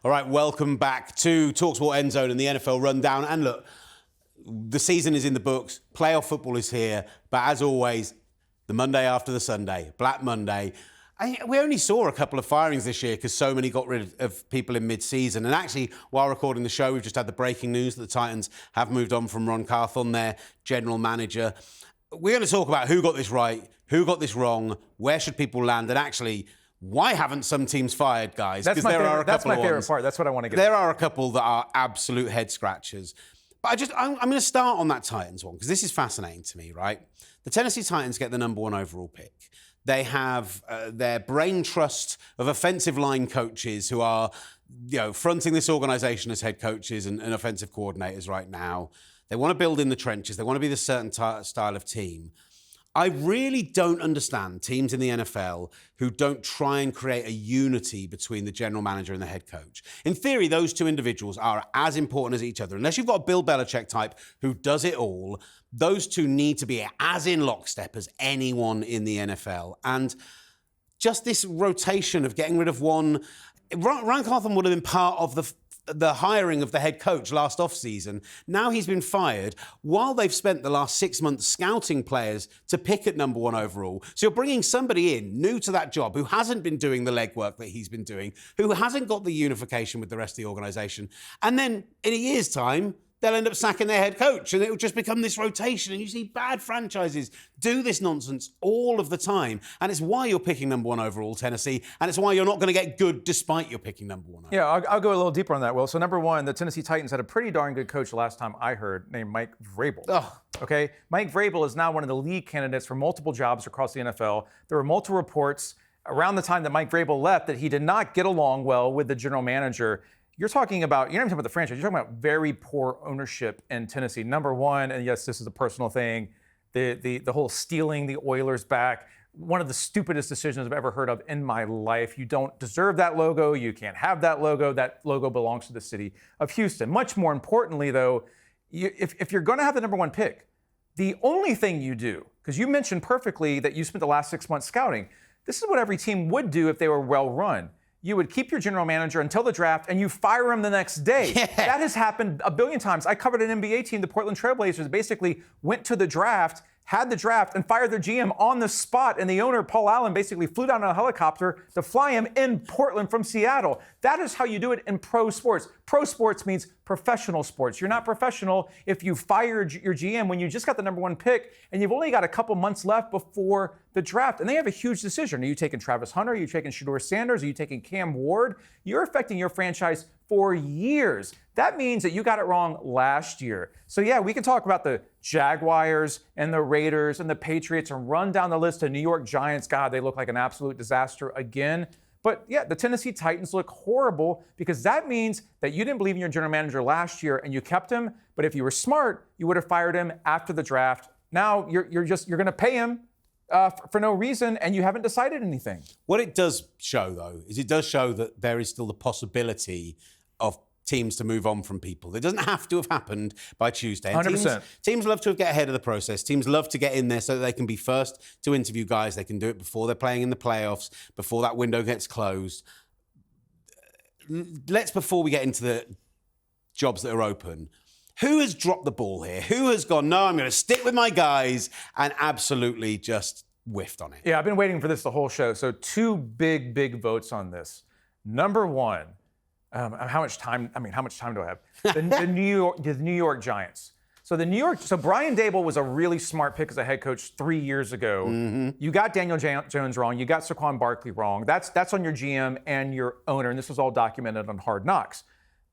All right, welcome back to talkSPORT End Zone and the NFL Rundown. And look, the season is in the books. Playoff football is here. But as always, the Monday after the Sunday, Black Monday. We only saw a couple of firings this year because so many got rid of people in mid-season. And actually, while recording the show, we've just had the breaking news that the Titans have moved on from Ron Carthon, their general manager. We're going to talk about who got this right, who got this wrong, where should people land, and actually, why haven't some teams fired, guys? That's my favorite part. That's what I want to get. There are a couple that are absolute head scratchers. But I'm going to start on that Titans one because this is fascinating to me, right? The Tennessee Titans get the number 1 overall pick. They have their brain trust of offensive line coaches who are, fronting this organization as head coaches and offensive coordinators right now. They want to build in the trenches. They want to be this certain style of team. I really don't understand teams in the NFL who don't try and create a unity between the general manager and the head coach. In theory, those two individuals are as important as each other. Unless you've got a Bill Belichick type who does it all, those two need to be as in lockstep as anyone in the NFL. And just this rotation of getting rid of one, Ryan Carthon would have been part of the hiring of the head coach last offseason. Now he's been fired while they've spent the last 6 months scouting players to pick at number 1 overall. So you're bringing somebody in new to that job who hasn't been doing the legwork that he's been doing, who hasn't got the unification with the rest of the organization. And then in a year's time, they'll end up sacking their head coach and it'll just become this rotation. And you see bad franchises do this nonsense all of the time. And it's why you're picking number 1 overall, Tennessee. And it's why you're not going to get good despite you're picking number 1 overall. Yeah, I'll go a little deeper on that, Will. So number 1, the Tennessee Titans had a pretty darn good coach last time I heard named Mike Vrabel. Oh. Okay, Mike Vrabel is now one of the lead candidates for multiple jobs across the NFL. There were multiple reports around the time that Mike Vrabel left that he did not get along well with the general manager. You're not even talking about the franchise. You're talking about very poor ownership in Tennessee. Number 1, and yes, this is a personal thing, the whole stealing the Oilers back, one of the stupidest decisions I've ever heard of in my life. You don't deserve that logo. You can't have that logo. That logo belongs to the city of Houston. Much more importantly, though, if you're going to have the number 1 pick, the only thing you do, because you mentioned perfectly that you spent the last 6 months scouting, this is what every team would do if they were well run. You would keep your general manager until the draft and you fire him the next day. Yeah. That has happened a billion times. I covered an NBA team, the Portland Trail Blazers, basically went to the draft, had the draft, and fired their GM on the spot. And the owner, Paul Allen, basically flew down on a helicopter to fly him in Portland from Seattle. That is how you do it in pro sports. Pro sports means professional sports. You're not professional if you fired your GM when you just got the number 1 pick and you've only got a couple months left before the draft. And they have a huge decision. Are you taking Travis Hunter? Are you taking Shedeur Sanders? Are you taking Cam Ward? You're affecting your franchise for years. That means that you got it wrong last year. So yeah, we can talk about the Jaguars and the Raiders and the Patriots and run down the list of New York Giants. God, they look like an absolute disaster again. But yeah, the Tennessee Titans look horrible because that means that you didn't believe in your general manager last year and you kept him. But if you were smart, you would have fired him after the draft. Now you're going to pay him for no reason, and you haven't decided anything. What it does show, though, is it does show that there is still the possibility of teams to move on from people. It doesn't have to have happened by Tuesday. 100%. Teams love to get ahead of the process. Teams love to get in there so that they can be first to interview guys. They can do it before they're playing in the playoffs, before that window gets closed. Before we get into the jobs that are open, who has dropped the ball here? Who has gone, no, I'm going to stick with my guys, and absolutely just whiffed on it? Yeah, I've been waiting for this the whole show. So 2 big votes on this. Number 1, how much time do I have? The New York Giants. So Brian Daboll was a really smart pick as a head coach 3 years ago. Mm-hmm. You got Daniel Jones wrong. You got Saquon Barkley wrong. That's on your GM and your owner, and this was all documented on Hard Knocks.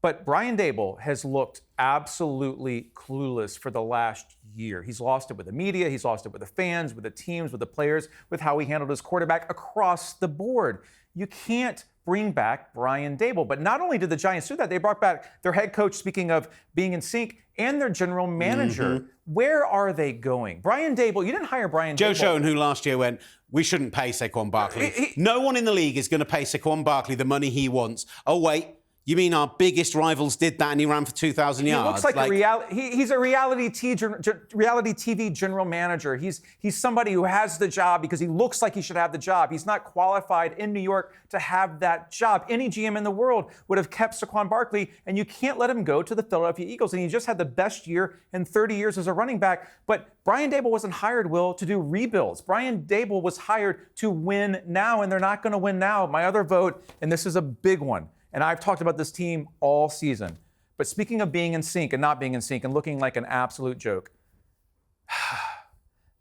But Brian Daboll has looked absolutely clueless for the last year. He's lost it with the media. He's lost it with the fans, with the teams, with the players, with how he handled his quarterback across the board. You can't bring back Brian Daboll. But not only did the Giants do that, they brought back their head coach, speaking of being in sync, and their general manager. Mm-hmm. Where are they going? Brian Daboll, you didn't hire Brian Daboll. Schoen, who last year went, we shouldn't pay Saquon Barkley. No one in the league is going to pay Saquon Barkley the money he wants. Oh, wait. You mean our biggest rivals did that and he ran for 2,000 yards? He looks like a reality. He's a reality TV general manager. He's somebody who has the job because he looks like he should have the job. He's not qualified in New York to have that job. Any GM in the world would have kept Saquon Barkley, and you can't let him go to the Philadelphia Eagles. And he just had the best year in 30 years as a running back. But Brian Daboll wasn't hired, Will, to do rebuilds. Brian Daboll was hired to win now, and they're not going to win now. My other vote, and this is a big one, and I've talked about this team all season. But speaking of being in sync and not being in sync and looking like an absolute joke,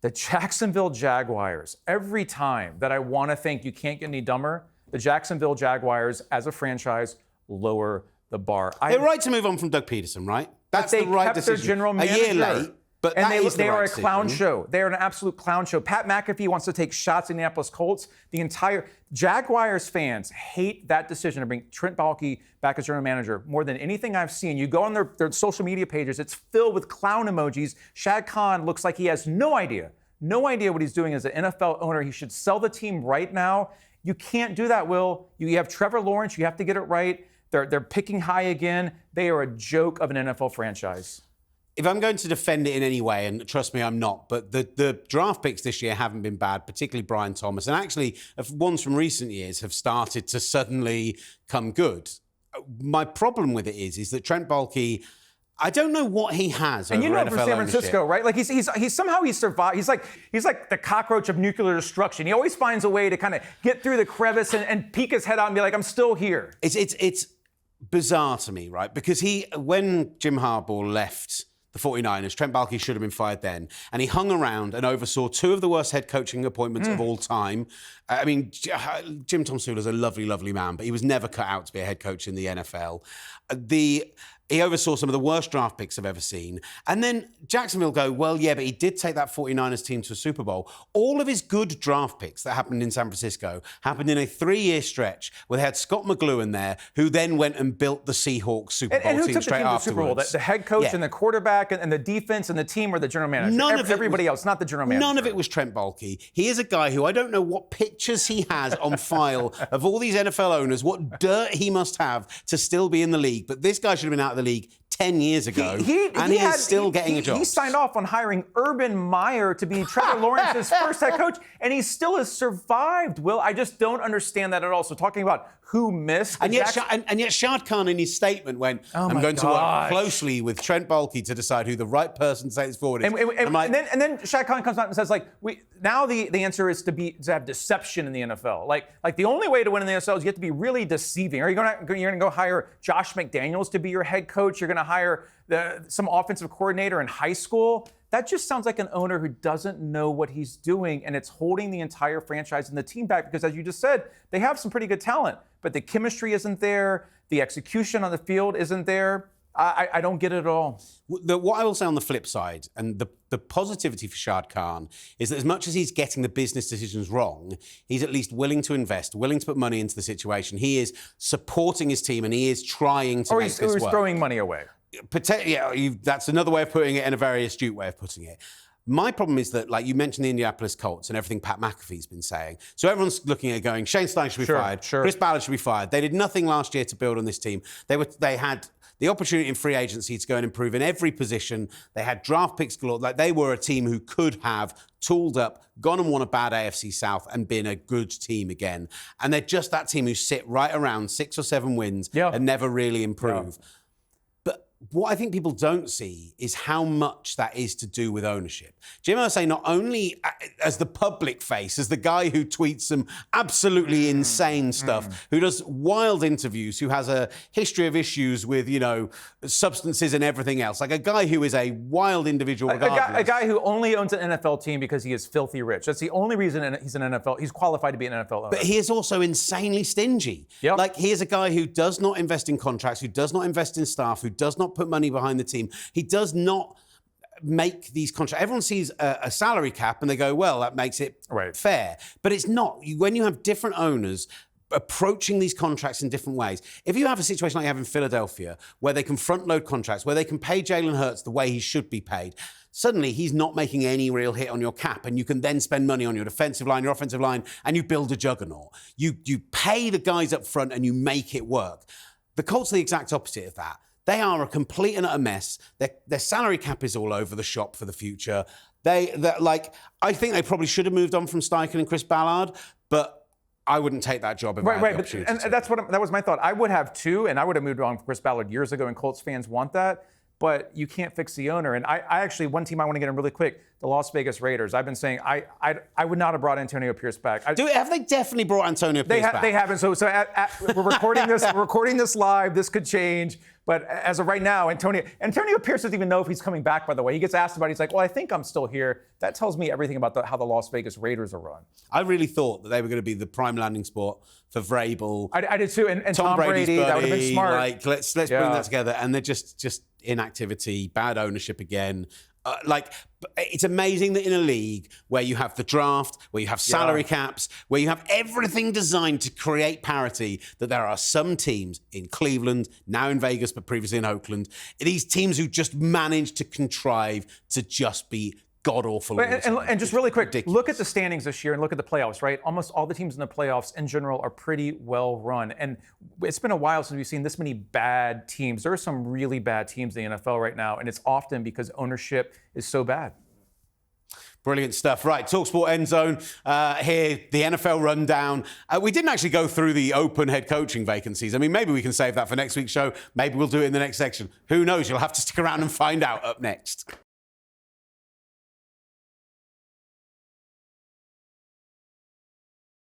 the Jacksonville Jaguars, every time that I want to think you can't get any dumber, the Jacksonville Jaguars, as a franchise, lower the bar. They're right to move on from Doug Peterson, right? That's the right decision. Their general manager. A year late. But and they are a clown show. They are an absolute clown show. Pat McAfee wants to take shots at Indianapolis Colts. The entire Jaguars fans hate that decision to bring Trent Baalke back as general manager more than anything I've seen. You go on their social media pages, it's filled with clown emojis. Shad Khan looks like he has no idea what he's doing as an NFL owner. He should sell the team right now. You can't do that, Will. You have Trevor Lawrence. You have to get it right. They're picking high again. They are a joke of an NFL franchise. If I'm going to defend it in any way, and trust me, I'm not, but the draft picks this year haven't been bad, particularly Brian Thomas. And actually, ones from recent years have started to suddenly come good. My problem with it is that Trent Baalke, I don't know what he has over NFL And for San Francisco, ownership. right? Like he's somehow survived. He's like the cockroach of nuclear destruction. He always finds a way to kind of get through the crevice and peek his head out and be like, I'm still here. It's bizarre to me, right? Because when Jim Harbaugh left the 49ers, Trent Baalke should have been fired then. And he hung around and oversaw two of the worst head coaching appointments of all time. I mean, Jim Tom Sula's a lovely, lovely man, but he was never cut out to be a head coach in the NFL. He oversaw some of the worst draft picks I've ever seen. And then Jacksonville go, well, yeah, but he did take that 49ers team to a Super Bowl. All of his good draft picks that happened in San Francisco happened in a 3-year stretch where they had Scott McLuhan there, who then went and built the Seahawks Super Bowl and who team took straight the team to the Super Bowl? The head coach and the quarterback and the defense and the team, or the general manager? Everybody else, not the general manager. None of it was Trent Baalke. He is a guy who I don't know what pictures he has on file of all these NFL owners, what dirt he must have to still be in the league. But this guy should have been out of the league 10 years ago, and he is still getting a job. He signed off on hiring Urban Meyer to be Trevor Lawrence's first head coach, and he still has survived, Will. I just don't understand that at all. So talking about who missed... And yet Shad Khan in his statement went, I'm going to work closely with Trent Baalke to decide who the right person to take this forward is. And then Shad Khan comes out and says, like, now the answer is to have deception in the NFL. Like the only way to win in the NFL is you have to be really deceiving. Are you you're going to go hire Josh McDaniels to be your head coach? You're going to hire some offensive coordinator in high school? That just sounds like an owner who doesn't know what he's doing, and it's holding the entire franchise and the team back because, as you just said, they have some pretty good talent, but the chemistry isn't there. The execution on the field isn't there. I don't get it at all. What I will say on the flip side, and the positivity for Shad Khan, is that as much as he's getting the business decisions wrong, he's at least willing to invest, willing to put money into the situation. He is supporting his team, and he is trying to make this work. Or he's throwing money away. That's another way of putting it, and a very astute way of putting it. My problem is that, like you mentioned, the Indianapolis Colts and everything Pat McAfee's been saying. So everyone's looking at it going, Shane Stein should be fired. Chris Ballard should be fired. They did nothing last year to build on this team. They had the opportunity in free agency to go and improve in every position. They had draft picks galore. Like, they were a team who could have tooled up, gone and won a bad AFC South and been a good team again. And they're just that team who sit right around 6 or 7 wins and never really improve. Yeah. What I think people don't see is how much that is to do with ownership. Jim Irsay, not only as the public face, as the guy who tweets some absolutely insane stuff, who does wild interviews, who has a history of issues with, substances and everything else, like a guy who is a wild individual. A guy who only owns an NFL team because he is filthy rich. That's the only reason he's qualified to be an NFL owner. But he is also insanely stingy. Yep. Like, he is a guy who does not invest in contracts, who does not invest in staff, who does not put money behind the team. He does not make these contracts. Everyone sees a salary cap and they go, well, that makes it fair. But it's not. When you have different owners approaching these contracts in different ways, if you have a situation like you have in Philadelphia, where they can front load contracts, where they can pay Jalen Hurts the way he should be paid, suddenly he's not making any real hit on your cap, and you can then spend money on your defensive line, your offensive line, and you build a juggernaut. You pay the guys up front and you make it work. The Colts are the exact opposite of that. They are a complete and utter mess. Their salary cap is all over the shop for the future. I think they probably should have moved on from Steichen and Chris Ballard, but I wouldn't take that job if I had the opportunity. And that was my thought. I would have too, and I would have moved on from Chris Ballard years ago, and Colts fans want that. But you can't fix the owner. And I actually, one team I want to get in really quick, the Las Vegas Raiders. I've been saying I would not have brought Antonio Pierce back. Have they definitely brought Antonio Pierce back? They haven't. So we're recording this. We're recording this live. This could change. But as of right now, Antonio Pierce doesn't even know if he's coming back, by the way. He gets asked about it. He's like, well, I think I'm still here. That tells me everything about how the Las Vegas Raiders are run. I really thought that they were going to be the prime landing spot for Vrabel. I did too. And Tom Brady's Brady, buddy, that would have been smart. Like, let's bring that together. And they're just inactivity, bad ownership again. It's amazing that in a league where you have the draft, where you have salary caps, where you have everything designed to create parity, that there are some teams in Cleveland, now in Vegas, but previously in Oakland, these teams who just manage to contrive to just be god-awful. And just really quick, look at the standings this year and look at the playoffs, right? Almost all the teams in the playoffs in general are pretty well run. And it's been a while since we've seen this many bad teams. There are some really bad teams in the NFL right now, and it's often because ownership is so bad. Brilliant stuff. Right, talkSPORT End Zone here, the NFL rundown. We didn't actually go through the open head coaching vacancies. I mean, maybe we can save that for next week's show. Maybe we'll do it in the next section. Who knows? You'll have to stick around and find out up next.